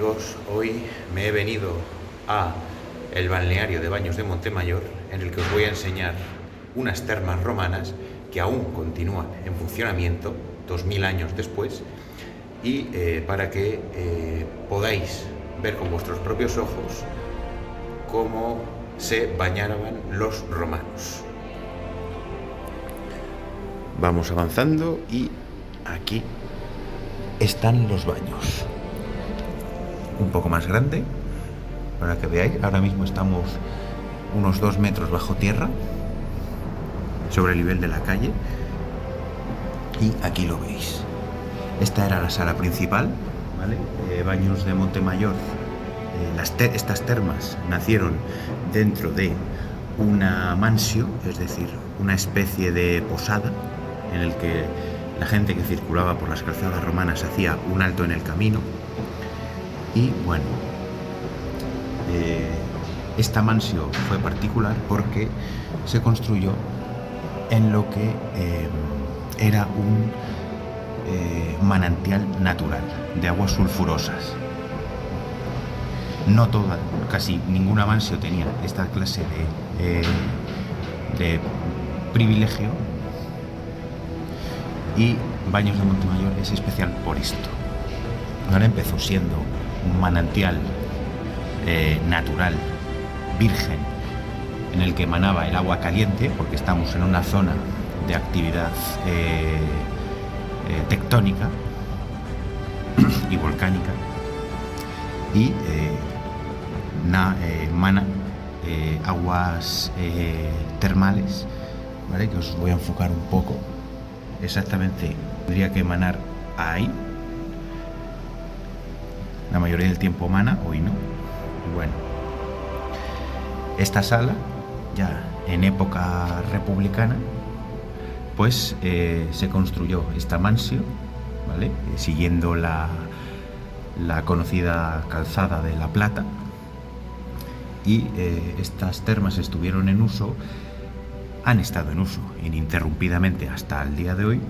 amigos, hoy me he venido a el balneario de Baños de Montemayor, en el que os voy a enseñar unas termas romanas que aún continúan en funcionamiento 2000 años después, y para que podáis ver con vuestros propios ojos cómo se bañaban los romanos. Vamos avanzando y aquí están los baños. Un poco más grande, para que veáis. Ahora mismo estamos unos 2 metros bajo tierra, sobre el nivel de la calle, y aquí lo veis. Esta era la sala principal, ¿vale? Baños de Montemayor. Estas termas nacieron dentro de una mansio, es decir, una especie de posada en el que la gente que circulaba por las calzadas romanas hacía un alto en el camino. Y bueno, esta mansio fue particular porque se construyó en lo que era un manantial natural de aguas sulfurosas. No toda, casi ninguna mansio tenía esta clase de privilegio, y Baños de Montemayor es especial por esto. Ahora empezó siendo un manantial natural, virgen, en el que emanaba el agua caliente, porque estamos en una zona de actividad tectónica y volcánica, y emana aguas termales, ¿vale? Que os voy a enfocar un poco. Exactamente, tendría que emanar ahí. La mayoría del tiempo emana, hoy no. Bueno, esta sala, ya en época republicana, pues se construyó esta mansio, ¿vale? Siguiendo la conocida calzada de la Plata, y estas termas estuvieron en uso, han estado en uso ininterrumpidamente hasta el día de hoy,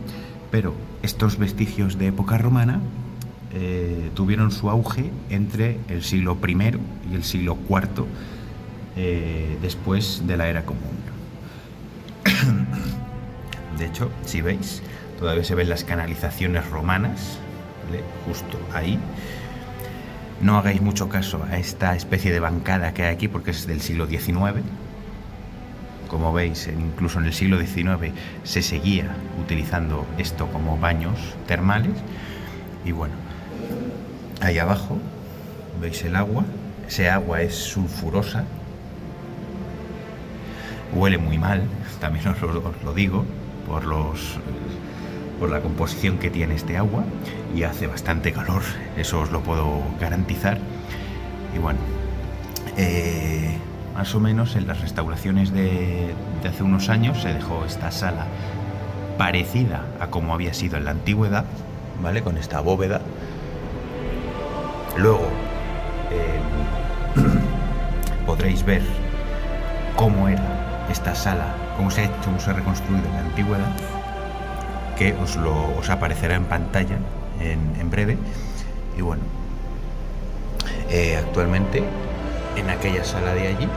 pero estos vestigios de época romana tuvieron su auge entre el siglo I y el siglo IV después de la era común. De hecho, si veis, todavía se ven las canalizaciones romanas, ¿vale? Justo ahí. No hagáis mucho caso a esta especie de bancada que hay aquí, porque es del siglo XIX. Como veis, incluso en el siglo XIX se seguía utilizando esto como baños termales. Y bueno, ahí abajo veis el agua. Ese agua es sulfurosa, huele muy mal, también os lo digo, por la composición que tiene este agua, y hace bastante calor, eso os lo puedo garantizar. Y bueno, más o menos en las restauraciones de hace unos años se dejó esta sala parecida a como había sido en la antigüedad, ¿vale? Con esta bóveda. Luego podréis ver cómo era esta sala, cómo se ha hecho, cómo se ha reconstruido en la antigüedad, que os aparecerá en pantalla en breve. Y bueno, actualmente en aquella sala de allí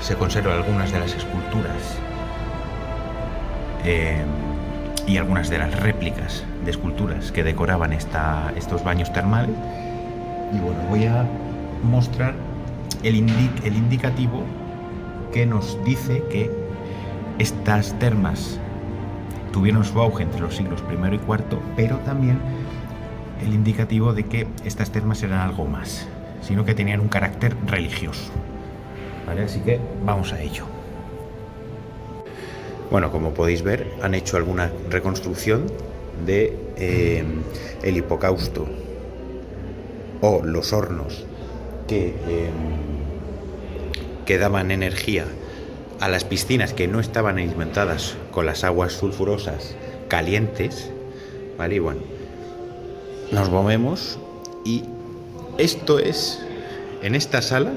se conservan algunas de las esculturas y algunas de las réplicas de esculturas que decoraban estos baños termales. Y bueno, voy a mostrar el indicativo que nos dice que estas termas tuvieron su auge entre los siglos I y IV, pero también el indicativo de que estas termas eran algo más, sino que tenían un carácter religioso, ¿vale? Así que vamos a ello. Bueno, como podéis ver, han hecho alguna reconstrucción de el hipocausto, o los hornos que daban energía a las piscinas que no estaban alimentadas con las aguas sulfurosas calientes, ¿vale? Y bueno, nos movemos, y esto es, en esta sala,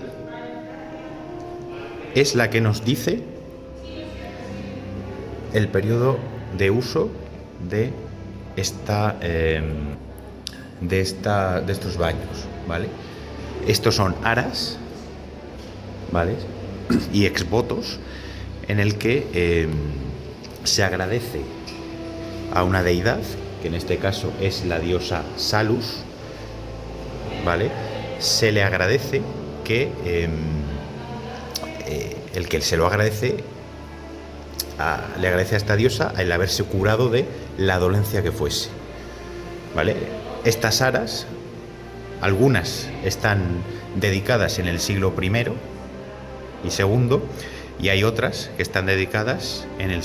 es la que nos dice el periodo de uso de de estos baños, ¿vale? Estos son aras, ¿vale? Y exvotos en el que se agradece a una deidad, que en este caso es la diosa Salus, ¿vale? Se le agradece que el que se lo agradece le agradece a esta diosa el haberse curado de la dolencia que fuese, ¿vale? Estas aras, algunas están dedicadas en el siglo I y II, y hay otras que están dedicadas en el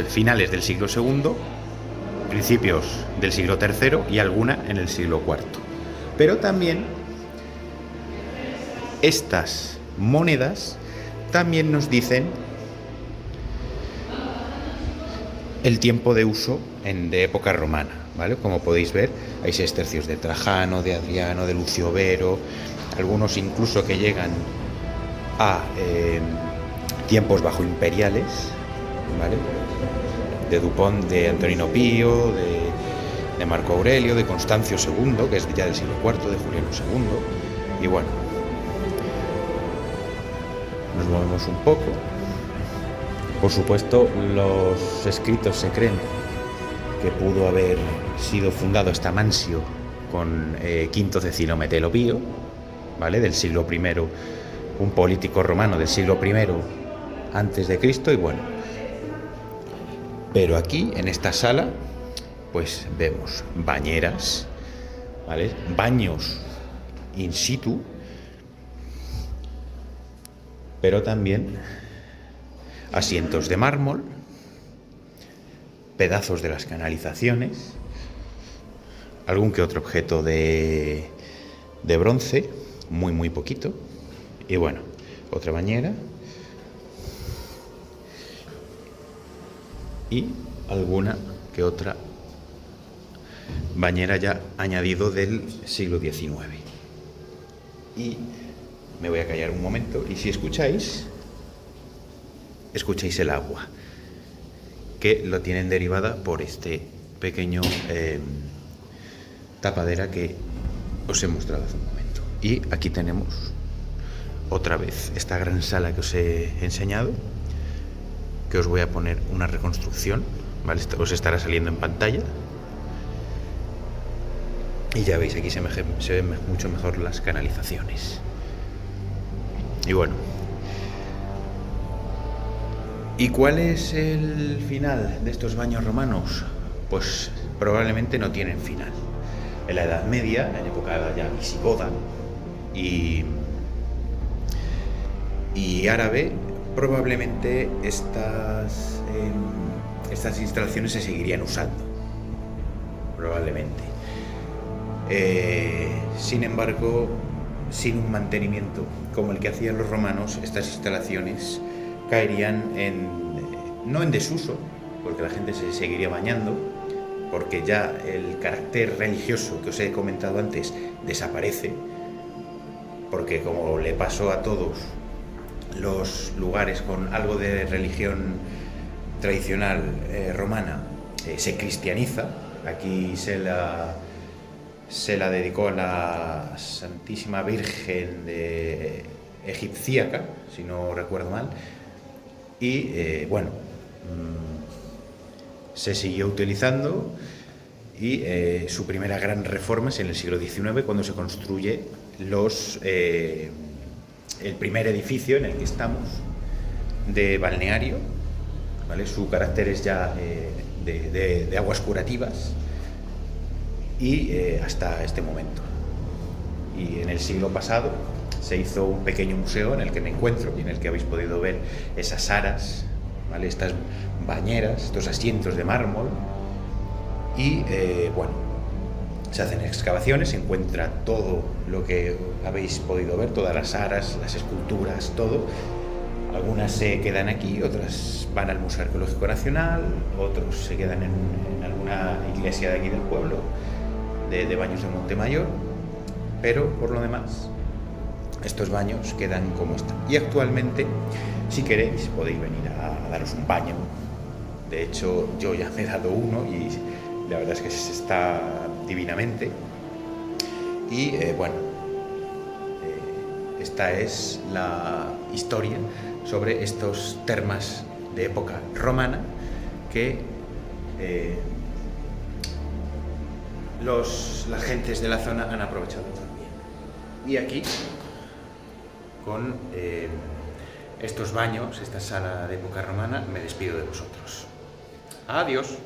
finales del siglo II, principios del siglo III y alguna en el siglo IV. Pero también estas monedas también nos dicen el tiempo de uso de época romana, ¿vale? Como podéis ver, hay sestercios de Trajano, de Adriano, de Lucio Vero, algunos incluso que llegan a tiempos bajo imperiales, ¿vale? De Dupont, de Antonino Pío, de Marco Aurelio, de Constancio II, que es ya del siglo IV, de Juliano II, y bueno, nos movemos un poco. Por supuesto, los escritos se creen que pudo haber sido fundado esta Mansio con Quinto Cecilio Metelo Pío, ¿vale? Del siglo I, un político romano del siglo I antes de Cristo, y bueno. Pero aquí, en esta sala, pues vemos bañeras, ¿vale? Baños in situ, pero también asientos de mármol, pedazos de las canalizaciones, algún que otro objeto de bronce, muy poquito, y bueno, otra bañera y alguna que otra bañera ya añadido del siglo XIX. Y me voy a callar un momento, y si escucháis el agua, que lo tienen derivada por este pequeño tapadera que os he mostrado hace un momento. Y aquí tenemos otra vez esta gran sala que os he enseñado, que os voy a poner una reconstrucción, ¿vale? Os estará saliendo en pantalla, y ya veis, aquí se ven mucho mejor las canalizaciones. Y bueno, ¿y cuál es el final de estos baños romanos? Pues probablemente no tienen final. En la Edad Media, en época ya visigoda y árabe, probablemente estas instalaciones se seguirían usando, probablemente. Sin embargo, sin un mantenimiento como el que hacían los romanos, estas instalaciones caerían no en desuso, porque la gente se seguiría bañando, porque ya el carácter religioso que os he comentado antes desaparece, porque como le pasó a todos los lugares con algo de religión tradicional romana, se cristianiza. Aquí se la dedicó a la Santísima Virgen de Egipcíaca, si no recuerdo mal, y bueno, se siguió utilizando, y su primera gran reforma es en el siglo XIX, cuando se construye el primer edificio en el que estamos, de balneario, ¿vale? Su carácter es ya de aguas curativas, y hasta este momento. Y en el siglo pasado se hizo un pequeño museo en el que me encuentro y en el que habéis podido ver esas aras, ¿vale? Estas bañeras, estos asientos de mármol, y bueno, se hacen excavaciones, se encuentra todo lo que habéis podido ver, todas las aras, las esculturas, todo. Algunas se quedan aquí, otras van al Museo Arqueológico Nacional, otros se quedan en alguna iglesia de aquí del pueblo, de Baños de Montemayor, pero por lo demás estos baños quedan como están. Y actualmente, si queréis, podéis venir a daros un baño. De hecho, yo ya me he dado uno y la verdad es que se está divinamente. Y bueno, esta es la historia sobre estos termas de época romana que las gentes de la zona han aprovechado también. Y aquí, con estos baños, esta sala de época romana, me despido de vosotros. Adiós.